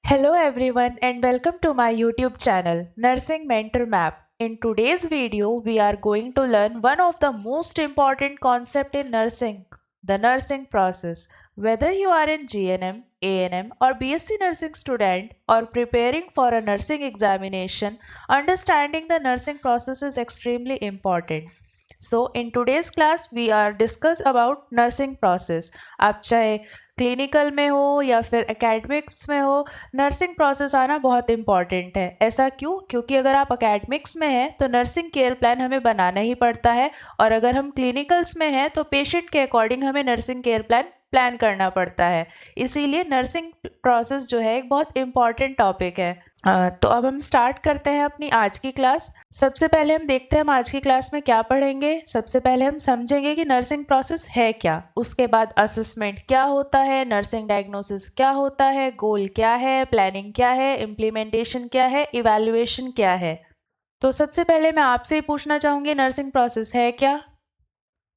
Hello everyone and welcome to my YouTube channel Nursing Mentor Map. In today's video, we are going to learn one of the most important concept in nursing, the nursing process. Whether you are in GNM, ANM or BSc nursing student or preparing for a nursing examination, understanding the nursing process is extremely important. So in today's class we are discuss about nursing process. आप चाहे clinical में हो या फिर academics में हो, nursing process आना बहुत इंपॉर्टेंट है। ऐसा क्यों? क्योंकि अगर आप एकेडमिक्स में हैं तो नर्सिंग केयर प्लान हमें बनाना ही पड़ता है, और अगर हम क्लिनिकल्स में हैं तो पेशेंट के अकॉर्डिंग हमें नर्सिंग केयर प्लान प्लान करना पड़ता है। इसीलिए नर्सिंग प्रोसेस जो है एक बहुत इंपॉर्टेंट टॉपिक है। तो अब हम स्टार्ट करते हैं अपनी आज की क्लास। सबसे पहले हम देखते हैं हम आज की क्लास में क्या पढ़ेंगे। सबसे पहले हम समझेंगे कि नर्सिंग प्रोसेस है क्या, उसके बाद असेसमेंट क्या होता है, नर्सिंग डायग्नोसिस क्या होता है, गोल क्या है, प्लानिंग क्या है, इम्प्लीमेंटेशन क्या है, इवैल्यूएशन क्या है। तो सबसे पहले मैं आपसे ही पूछना चाहूंगी, नर्सिंग प्रोसेस है क्या?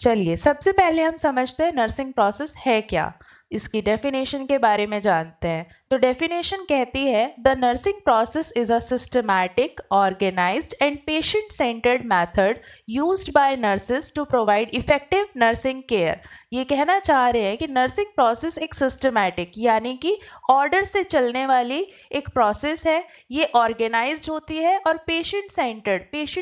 चलिए सबसे पहले हम समझते हैं नर्सिंग प्रोसेस है क्या। इसकी डेफिनेशन के बारे में जानते हैं। तो डेफिनेशन कहती है the nursing process is a systematic, organised and patient centred method used by nurses to provide effective nursing care. ये कहना चाह रहे हैं कि नर्सिंग प्रोसेस एक सिस्टमैटिक यानी कि ऑर्डर से चलने वाली एक प्रोसेस है। ये ऑर्गेनाइज्ड होती है और पेशेंट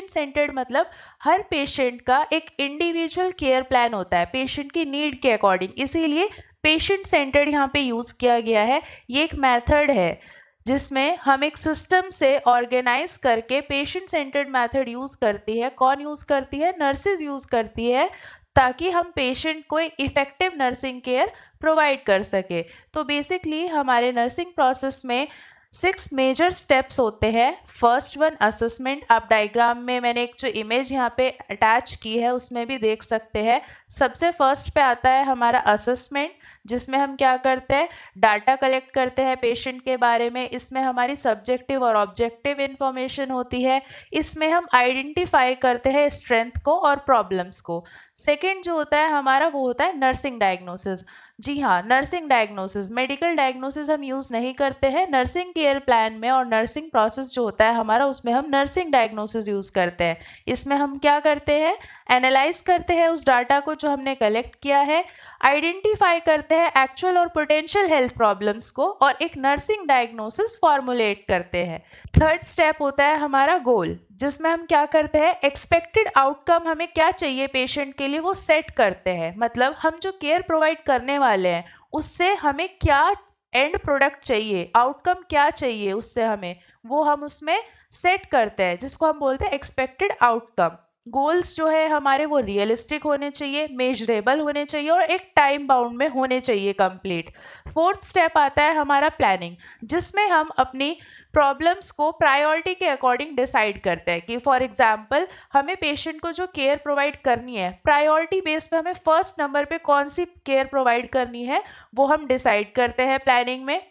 सेंटर्ड मतलब हर पेशेंट का एक इंडिविजुअल केयर प्लान होता है पेशेंट की नीड के अकॉर्डिंग, इसीलिए पेशेंट सेंटर्ड यहाँ पे यूज किया गया है। ये एक मेथड है जिसमें हम एक सिस्टम से ऑर्गेनाइज करके पेशेंट सेंटर्ड मेथड यूज करती है। कौन यूज करती है? नर्सेज यूज करती है, ताकि हम पेशेंट को एक इफेक्टिव नर्सिंग केयर प्रोवाइड कर सके। तो बेसिकली हमारे नर्सिंग प्रोसेस में 6 मेजर स्टेप्स होते हैं। First one assessment. आप डायग्राम में मैंने एक जो इमेज यहाँ पे अटैच की है उसमें भी देख सकते हैं। सबसे फर्स्ट पे आता है हमारा असेसमेंट, जिसमें हम क्या करते हैं? डाटा कलेक्ट करते हैं पेशेंट के बारे में। इसमें हमारी सब्जेक्टिव और ऑब्जेक्टिव इंफॉर्मेशन होती है। इसमें हम आइडेंटिफाई करते हैं स्ट्रेंथ को और प्रॉब्लम्स को। सेकेंड जो होता है हमारा वो होता है नर्सिंग डायग्नोसिस। जी हाँ, नर्सिंग डायग्नोसिस, मेडिकल डायग्नोसिस हम यूज़ नहीं करते हैं नर्सिंग केयर प्लान में, और नर्सिंग प्रोसेस जो होता है हमारा उसमें हम नर्सिंग डायग्नोसिस यूज़ करते हैं। इसमें हम क्या करते हैं? एनालाइज करते हैं उस डाटा को जो हमने कलेक्ट किया है, आइडेंटिफाई करते हैं एक्चुअल और पोटेंशियल हेल्थ प्रॉब्लम्स को, और एक नर्सिंग डायग्नोसिस फॉर्मुलेट करते हैं। थर्ड स्टेप होता है हमारा गोल, जिसमें हम क्या करते हैं? एक्सपेक्टेड आउटकम हमें क्या चाहिए पेशेंट के लिए वो सेट करते हैं। मतलब हम जो केयर प्रोवाइड करने वाले हैं उससे हमें क्या एंड प्रोडक्ट चाहिए, आउटकम क्या चाहिए उससे हमें, वो हम उसमें सेट करते हैं, जिसको हम बोलते हैं एक्सपेक्टेड आउटकम। गोल्स जो है हमारे वो रियलिस्टिक होने चाहिए, मेजरेबल होने चाहिए और एक टाइम बाउंड में होने चाहिए कंप्लीट। फोर्थ स्टेप आता है हमारा प्लानिंग, जिसमें हम अपनी प्रॉब्लम्स को प्रायोरिटी के अकॉर्डिंग डिसाइड करते हैं कि फॉर एग्जांपल हमें पेशेंट को जो केयर प्रोवाइड करनी है, प्रायोरिटी बेस पे हमें फर्स्ट नंबर पे कौन सी केयर प्रोवाइड करनी है वो हम डिसाइड करते हैं प्लानिंग में।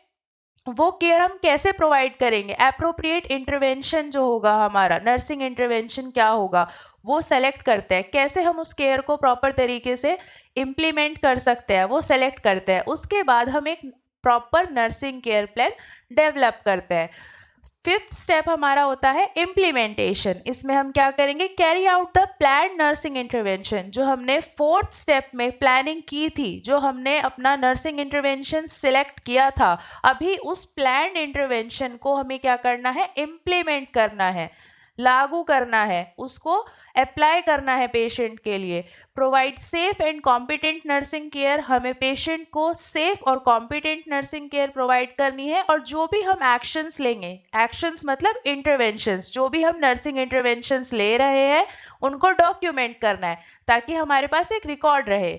वो केयर हम कैसे प्रोवाइड करेंगे, एप्रोप्रिएट इंटरवेंशन जो होगा हमारा, नर्सिंग इंटरवेंशन क्या होगा वो सेलेक्ट करते हैं। कैसे हम उस केयर को प्रॉपर तरीके से इम्प्लीमेंट कर सकते हैं वो सेलेक्ट करते हैं। उसके बाद हम एक proper nursing care plan develop करते हैं। फिफ्थ स्टेप हमारा होता है इम्प्लीमेंटेशन। इसमें हम क्या करेंगे? Carry out the plan nursing intervention. जो हमने फोर्थ स्टेप में प्लानिंग की थी, जो हमने अपना नर्सिंग इंटरवेंशन सिलेक्ट किया था, अभी उस प्लान इंटरवेंशन को हमें क्या करना है? इम्प्लीमेंट करना है, लागू करना है, उसको अप्लाई करना है पेशेंट के लिए। Provide safe and competent nursing care. हमें पेशेंट को सेफ और कॉम्पिटेंट नर्सिंग केयर प्रोवाइड करनी है, और जो भी हम एक्शंस लेंगे, एक्शंस मतलब इंटरवेंशंस, जो भी हम नर्सिंग इंटरवेंशंस ले रहे हैं उनको डॉक्यूमेंट करना है, ताकि हमारे पास एक रिकॉर्ड रहे।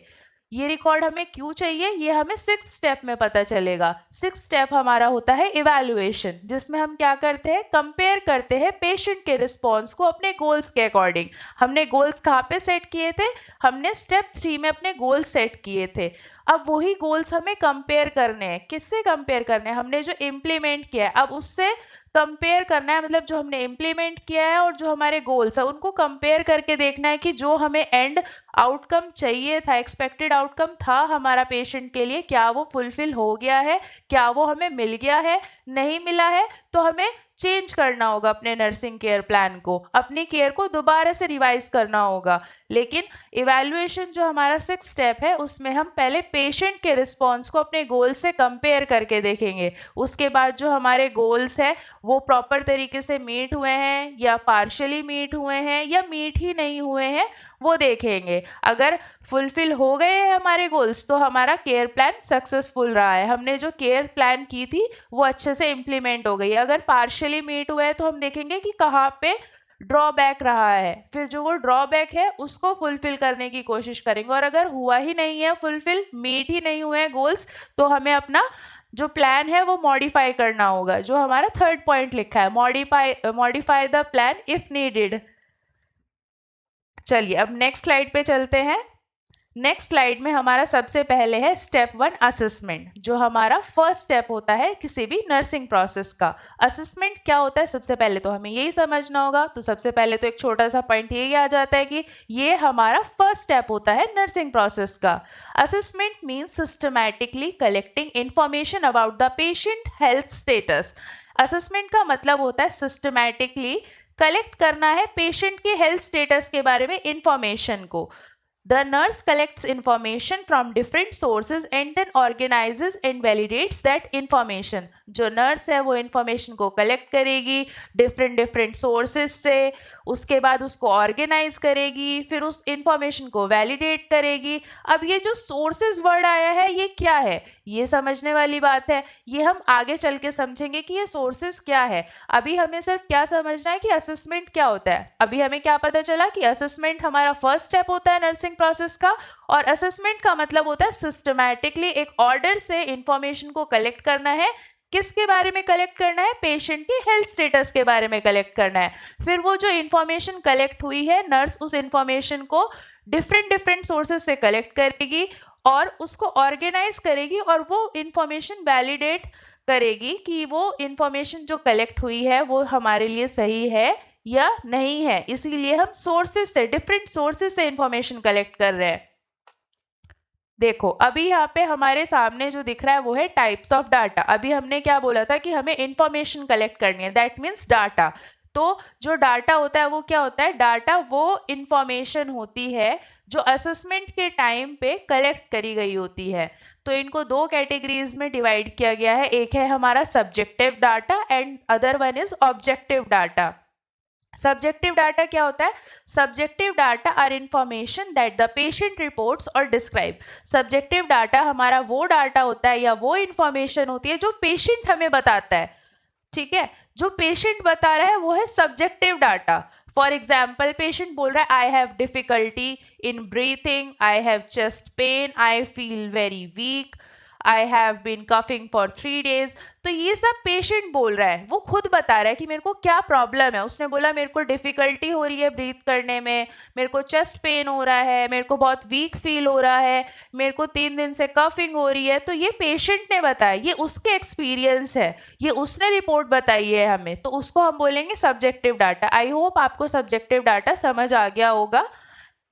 ये रिकॉर्ड हमें क्यों चाहिए ये हमें सिक्स्थ स्टेप में पता चलेगा। सिक्स्थ स्टेप हमारा होता है इवैल्यूएशन, जिसमें हम क्या करते हैं? कंपेयर करते हैं पेशेंट के रिस्पॉन्स को अपने गोल्स के अकॉर्डिंग। हमने गोल्स कहाँ पे सेट किए थे? हमने स्टेप 3 में अपने गोल्स सेट किए थे। अब वही गोल्स हमें कंपेयर करने हैं। किससे कंपेयर करने हैं? हमने जो इम्प्लीमेंट किया है अब उससे कंपेयर करना है, मतलब जो हमने इम्प्लीमेंट किया है और जो हमारे गोल्स है उनको कंपेयर करके देखना है कि जो हमें एंड आउटकम चाहिए था, एक्सपेक्टेड आउटकम था हमारा पेशेंट के लिए, क्या वो फुलफिल हो गया है, क्या वो हमें मिल गया है, नहीं मिला है तो हमें चेंज करना होगा अपने नर्सिंग केयर प्लान को, अपनी केयर को दोबारा से रिवाइज करना होगा। लेकिन इवैल्यूएशन जो हमारा 6 स्टेप है उसमें हम पहले पेशेंट के रिस्पॉन्स को अपने गोल से कंपेयर करके देखेंगे। उसके बाद जो हमारे गोल्स है वो प्रॉपर तरीके से मीट हुए हैं या पार्शियली मीट हुए हैं या मीट ही नहीं हुए हैं वो देखेंगे। अगर फुलफिल हो गए हैं हमारे गोल्स तो हमारा केयर प्लान सक्सेसफुल रहा है, हमने जो केयर प्लान की थी वो अच्छे से इम्प्लीमेंट हो गई है। अगर पार्शियली मीट हुआ है तो हम देखेंगे कि कहाँ पे ड्रॉबैक रहा है, फिर जो वो ड्रॉबैक है उसको फुलफिल करने की कोशिश करेंगे। और अगर हुआ ही नहीं है फुलफिल, मीट ही नहीं हुए हैं गोल्स, तो हमें अपना जो प्लान है वो मॉडिफाई करना होगा, जो हमारा थर्ड पॉइंट लिखा है, modify the plan if needed. चलिए अब नेक्स्ट स्लाइड पे चलते हैं। नेक्स्ट स्लाइड में हमारा सबसे पहले है स्टेप 1 असेसमेंट, जो हमारा फर्स्ट स्टेप होता है किसी भी नर्सिंग प्रोसेस का। असेसमेंट क्या होता है सबसे पहले तो हमें यही समझना होगा। तो सबसे पहले तो एक छोटा सा पॉइंट यही आ जाता है कि ये हमारा फर्स्ट स्टेप होता है नर्सिंग प्रोसेस का। Assessment means systematically collecting information about the patient health status. Assessment का मतलब होता है सिस्टमैटिकली कलेक्ट करना है पेशेंट के हेल्थ स्टेटस के बारे में इंफॉर्मेशन को। The nurse collects information from different sources and then organizes and validates that information. जो नर्स है वो इंफॉर्मेशन को कलेक्ट करेगी डिफरेंट सोर्सेज से, उसके बाद उसको ऑर्गेनाइज करेगी, फिर उस इंफॉर्मेशन को वैलिडेट करेगी। अब ये जो सोर्सेज वर्ड आया है ये क्या है, ये समझने वाली बात है। ये हम आगे चल के समझेंगे कि ये सोर्सेज क्या है। अभी हमें सिर्फ क्या समझना है कि असेसमेंट क्या होता है। अभी हमें क्या पता चला कि असेसमेंट हमारा फर्स्ट स्टेप होता है नर्सिंग प्रोसेस का, और असेसमेंट का मतलब होता है सिस्टमैटिकली एक ऑर्डर से इंफॉर्मेशन को कलेक्ट करना है। किसके बारे में कलेक्ट करना है, पेशेंट के हेल्थ स्टेटस के बारे में कलेक्ट करना है। फिर वो जो इंफॉर्मेशन कलेक्ट हुई है नर्स उस इंफॉर्मेशन को डिफरेंट सोर्सेज से कलेक्ट करेगी और उसको ऑर्गेनाइज करेगी और वो इंफॉर्मेशन वैलिडेट करेगी कि वो इंफॉर्मेशन जो कलेक्ट हुई है वो हमारे लिए सही है या नहीं है। इसीलिए हम सोर्सेज से, डिफरेंट सोर्सेज से इंफॉर्मेशन कलेक्ट कर रहे हैं। देखो अभी यहाँ पे हमारे सामने जो दिख रहा है वो है टाइप्स ऑफ डाटा। अभी हमने क्या बोला था कि हमें इंफॉर्मेशन कलेक्ट करनी है, दैट मीन्स डाटा। तो जो डाटा होता है वो क्या होता है, डाटा वो इंफॉर्मेशन होती है जो असेसमेंट के टाइम पे कलेक्ट करी गई होती है। तो इनको दो कैटेगरीज में डिवाइड किया गया है, एक है हमारा subjective data and other one is objective data. Subjective data क्या होता है, subjective data are information that the patient reports और डिस्क्राइब। सब्जेक्टिव डाटा हमारा वो डाटा होता है या वो इंफॉर्मेशन होती है जो पेशेंट हमें बताता है। ठीक है, जो पेशेंट बता रहा है वो है subjective data. For example patient बोल रहा है I have difficulty in breathing, I have chest pain, I feel very weak, I have been coughing for 3 days। तो ये सब पेशेंट बोल रहा है, वो खुद बता रहा है कि मेरे को क्या प्रॉब्लम है। उसने बोला मेरे को डिफिकल्टी हो रही है ब्रीथ करने में, मेरे को चेस्ट पेन हो रहा है, मेरे को बहुत वीक फील हो रहा है, मेरे को 3 दिन से कफिंग हो रही है। तो ये पेशेंट ने बताया, ये उसके एक्सपीरियंस है, ये उसने रिपोर्ट बताई है हमें, तो उसको हम बोलेंगे सब्जेक्टिव डाटा। आई होप आपको सब्जेक्टिव डाटा समझ आ गया होगा।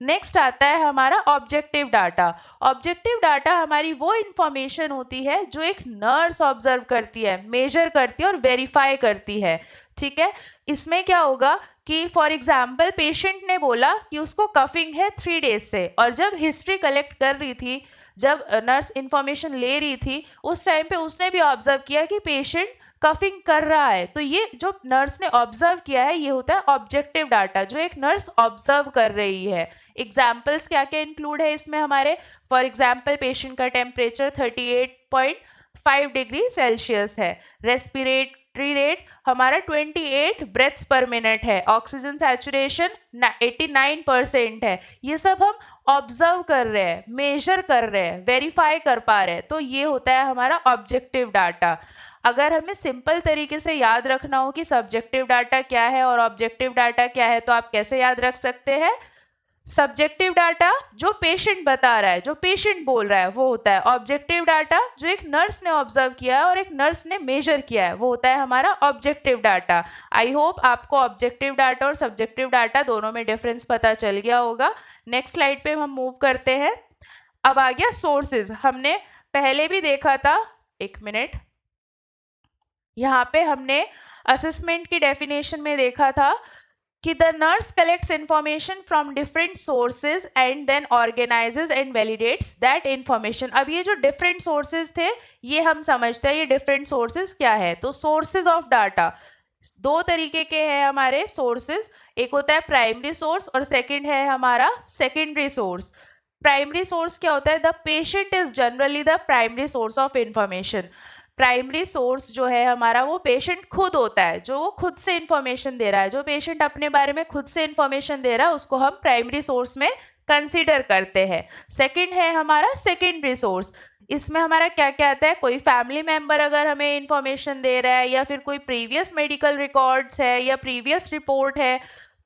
नेक्स्ट आता है हमारा ऑब्जेक्टिव डाटा। ऑब्जेक्टिव डाटा हमारी वो इंफॉर्मेशन होती है जो एक नर्स ऑब्जर्व करती है, मेजर करती है और वेरीफाई करती है। ठीक है, इसमें क्या होगा कि फॉर एग्जाम्पल पेशेंट ने बोला कि उसको कफिंग है 3 days से, और जब हिस्ट्री कलेक्ट कर रही थी, जब नर्स इंफॉर्मेशन ले रही थी, उस टाइम पे उसने भी ऑब्जर्व किया कि पेशेंट कफिंग कर रहा है। तो ये जो नर्स ने ऑब्जर्व किया है ये होता है ऑब्जेक्टिव डाटा, जो एक नर्स ऑब्जर्व कर रही है। एग्जाम्पल्स क्या क्या इंक्लूड है इसमें हमारे, फॉर एग्जाम्पल पेशेंट का टेम्परेचर 38.5 डिग्री सेल्सियस है, रेस्पिरेटरी रेट हमारा 28 ब्रेथ्स पर मिनट है, ऑक्सीजन सैचुरेशन 89% है। ये सब हम ऑब्जर्व कर रहे हैं, मेजर कर रहे हैं, वेरीफाई कर पा रहे हैं। तो ये होता है हमारा ऑब्जेक्टिव डाटा। अगर हमें सिंपल तरीके से याद रखना हो कि सब्जेक्टिव डाटा क्या है और ऑब्जेक्टिव डाटा क्या है, तो आप कैसे याद रख सकते हैं। सब्जेक्टिव डाटा जो पेशेंट बता रहा है, जो पेशेंट बोल रहा है, वो होता है ऑब्जेक्टिव डाटा। जो एक नर्स ने ऑब्जर्व किया है और एक नर्स ने मेजर किया है, वो होता है हमारा ऑब्जेक्टिव डाटा। आई होप आपको ऑब्जेक्टिव डाटा और सब्जेक्टिव डाटा दोनों में डिफरेंस पता चल गया होगा। नेक्स्ट स्लाइड पे हम मूव करते हैं। अब आ गया सोर्सेज। हमने पहले भी देखा था, एक मिनट, यहाँ पे हमने असेसमेंट की डेफिनेशन में देखा था कि the nurse collects information from different sources and then organises and validates that information. अब ये जो डिफरेंट सोर्सेज थे, ये हम समझते हैं ये डिफरेंट सोर्सेज क्या है। तो सोर्सेज ऑफ डाटा दो तरीके के हैं हमारे सोर्सेज। एक होता है प्राइमरी सोर्स और सेकंड है हमारा सेकेंडरी सोर्स। प्राइमरी सोर्स क्या होता है? The patient is generally the primary source of information. Primary source जो है हमारा, वो पेशेंट खुद होता है, जो वो खुद से इंफॉर्मेशन दे रहा है। जो पेशेंट अपने बारे में खुद से इंफॉर्मेशन दे रहा है, उसको हम प्राइमरी सोर्स में कंसीडर करते हैं। सेकंड है हमारा सेकेंडरी सोर्स। इसमें हमारा क्या क्या आता है? कोई फैमिली मेंबर अगर हमें इंफॉर्मेशन दे रहा है, या फिर कोई प्रीवियस मेडिकल रिकॉर्ड्स है या प्रीवियस रिपोर्ट है,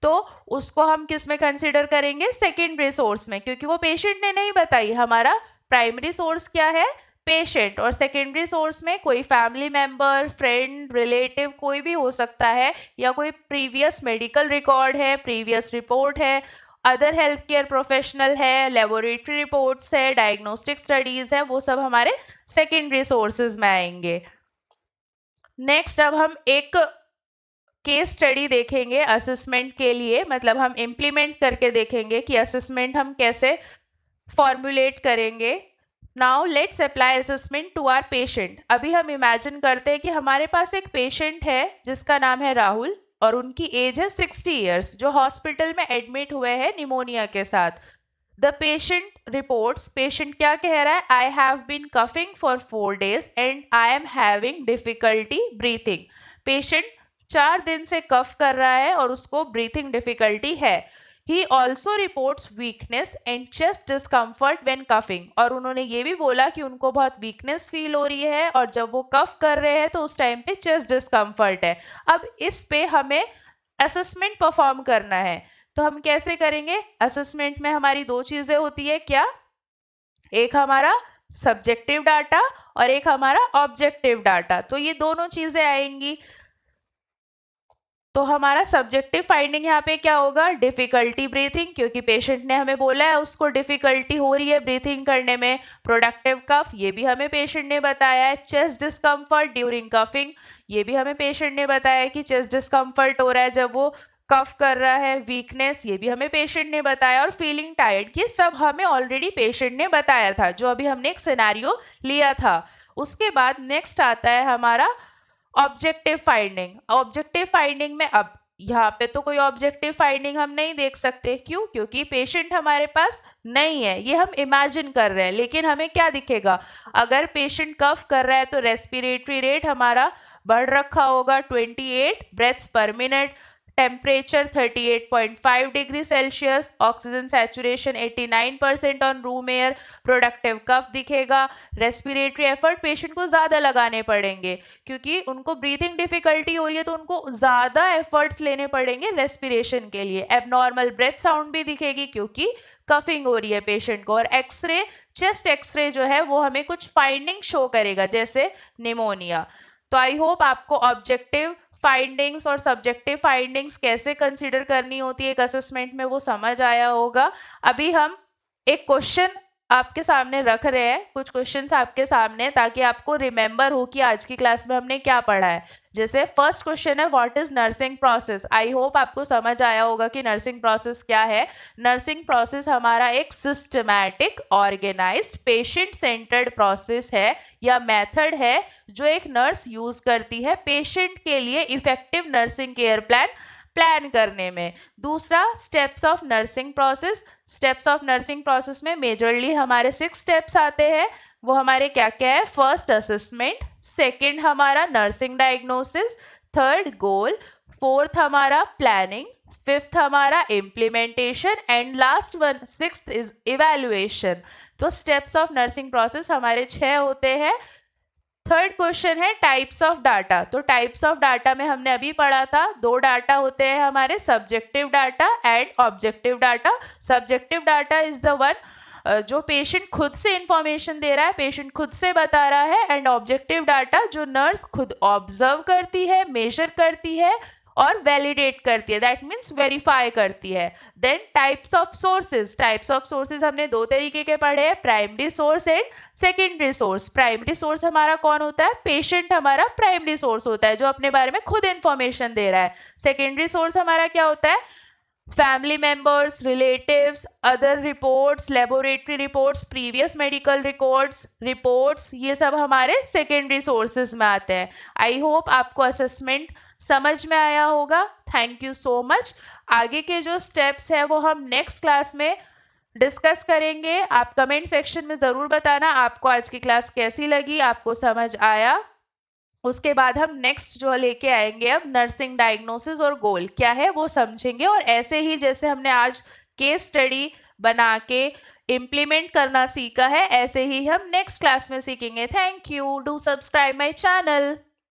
तो उसको हम किस में कंसीडर करेंगे? सेकेंडरी सोर्स में, क्योंकि वो पेशेंट ने नहीं बताई। हमारा प्राइमरी सोर्स क्या है? पेशेंट। और सेकेंडरी सोर्स में कोई फैमिली मेंबर, फ्रेंड, रिलेटिव कोई भी हो सकता है, या कोई प्रीवियस मेडिकल रिकॉर्ड है, प्रीवियस रिपोर्ट है, अदर हेल्थ केयर प्रोफेशनल है, लेबोरेटरी रिपोर्ट्स है, डायग्नोस्टिक स्टडीज है, वो सब हमारे सेकेंडरी सोर्सेज में आएंगे। नेक्स्ट अब हम एक केस स्टडी देखेंगे असेसमेंट के लिए, मतलब हम इम्प्लीमेंट करके देखेंगे कि असेसमेंट हम कैसे फॉर्मुलेट करेंगे। Now let's apply assessment to our patient. अभी हम इमेजिन करते हैं कि हमारे पास एक पेशेंट है जिसका नाम है राहुल, और उनकी एज है 60 ईयर्स, जो हॉस्पिटल में एडमिट हुए हैं निमोनिया के साथ। द पेशेंट रिपोर्ट्स, पेशेंट क्या कह रहा है? I have been coughing for 4 days and I am having difficulty breathing. Patient 4 दिन से कफ कर रहा है और उसको ब्रीथिंग डिफिकल्टी है। He also reports weakness and chest discomfort when coughing. और उन्होंने ये भी बोला कि उनको बहुत वीकनेस फील हो रही है, और जब वो कफ कर रहे हैं तो उस टाइम पे चेस्ट डिस्कम्फर्ट है। अब इस पे हमें असेसमेंट परफॉर्म करना है। तो हम कैसे करेंगे? असेसमेंट में हमारी दो चीजें होती है, क्या? एक हमारा सब्जेक्टिव डाटा और एक हमारा ऑब्जेक्टिव डाटा। तो ये दोनों चीजें आएंगी। तो हमारा सब्जेक्टिव फाइंडिंग यहाँ पे क्या होगा? डिफिकल्टी ब्रीथिंग, क्योंकि पेशेंट ने हमें बोला है उसको डिफिकल्टी हो रही है ब्रीथिंग करने में। प्रोडक्टिव कफ, ये भी हमें पेशेंट ने बताया है। चेस्ट डिस्कम्फर्ट ड्यूरिंग कफिंग, ये भी हमें पेशेंट ने बताया है कि चेस्ट डिस्कम्फर्ट हो रहा है जब वो कफ कर रहा है। वीकनेस, ये भी हमें पेशेंट ने बताया। और फीलिंग टायर्ड, ये सब हमें ऑलरेडी पेशेंट ने बताया था, जो अभी हमने एक सिनेरियो लिया था। उसके बाद नेक्स्ट आता है हमारा ऑब्जेक्टिव फाइंडिंग। ऑब्जेक्टिव फाइंडिंग में अब यहाँ पे तो कोई ऑब्जेक्टिव फाइंडिंग हम नहीं देख सकते। क्यों? क्योंकि पेशेंट हमारे पास नहीं है, ये हम इमेजिन कर रहे हैं। लेकिन हमें क्या दिखेगा? अगर पेशेंट कफ कर रहा है तो रेस्पिरेटरी रेट हमारा बढ़ रखा होगा 28 breaths per minute, temperature 38.5 degree Celsius, oxygen saturation 89% on room air, productive cough दिखेगा। रेस्पिरेटरी एफर्ट पेशेंट को ज़्यादा लगाने पड़ेंगे, क्योंकि उनको ब्रीथिंग डिफिकल्टी हो रही है, तो उनको ज़्यादा एफर्ट्स लेने पड़ेंगे रेस्पिरेशन के लिए। एबनॉर्मल ब्रेथ साउंड भी दिखेगी, क्योंकि कफिंग हो रही है पेशेंट को। और एक्सरे, चेस्ट एक्सरे जो है वो हमें कुछ फाइंडिंग शो करेगा, जैसे निमोनिया। तो आई होप आपको ऑब्जेक्टिव फाइंडिंग्स और सब्जेक्टिव फाइंडिंग्स कैसे कंसीडर करनी होती है एक असेसमेंट में, वो समझ आया होगा। अभी हम एक क्वेश्चन आपके सामने रख रहे हैं, कुछ क्वेश्चंस आपके सामने, ताकि आपको रिमेंबर हो कि आज की क्लास में हमने क्या पढ़ा है। जैसे फर्स्ट क्वेश्चन है, what is nursing process? I hope आपको समझ आया होगा कि नर्सिंग प्रोसेस क्या है। नर्सिंग प्रोसेस हमारा एक systematic, organised, patient centred process है या मेथड है, जो एक नर्स यूज करती है पेशेंट के लिए इफेक्टिव नर्सिंग केयर प्लान करने में। दूसरा, steps of nursing process. Steps of nursing process में मेजरली हमारे 6 स्टेप्स आते हैं। वो हमारे क्या क्या है? फर्स्ट असेसमेंट, सेकंड हमारा nursing diagnosis, third goal, fourth हमारा प्लानिंग, फिफ्थ हमारा implementation, and last one, sixth is evaluation. तो स्टेप्स ऑफ नर्सिंग प्रोसेस हमारे 6 होते हैं। थर्ड क्वेश्चन है टाइप्स ऑफ डाटा। तो टाइप्स ऑफ डाटा में हमने अभी पढ़ा था, दो डाटा होते हैं हमारे, subjective data and objective data. Subjective data is the one जो पेशेंट खुद से इंफॉर्मेशन दे रहा है, पेशेंट खुद से बता रहा है, एंड ऑब्जेक्टिव डाटा जो नर्स खुद ऑब्जर्व करती है, मेजर करती है और वैलिडेट करती है, दैट मीन्स वेरीफाई करती है। Then types of sources. Types of sources हमने दो तरीके के पढ़े हैं, primary source and secondary source. Primary source हमारा कौन होता है? पेशेंट हमारा प्राइमरी सोर्स होता है जो अपने बारे में खुद इंफॉर्मेशन दे रहा है। सेकेंडरी सोर्स हमारा क्या होता है? Family members, relatives, other reports, laboratory reports, previous medical reports, ये सब हमारे सेकेंडरी सोर्सेज में आते हैं। आई होप आपको असेसमेंट समझ में आया होगा। Thank you so much. आगे के जो स्टेप्स है वो हम नेक्स्ट क्लास में डिस्कस करेंगे। आप कमेंट सेक्शन में ज़रूर बताना आपको आज की क्लास कैसी लगी, आपको समझ आया। उसके बाद हम नेक्स्ट जो लेके आएंगे अब नर्सिंग डायग्नोसिस और गोल क्या है वो समझेंगे, और ऐसे ही जैसे हमने आज केस स्टडी बना के इम्प्लीमेंट करना सीखा है, ऐसे ही हम नेक्स्ट क्लास में सीखेंगे। Thank you. Do subscribe my channel.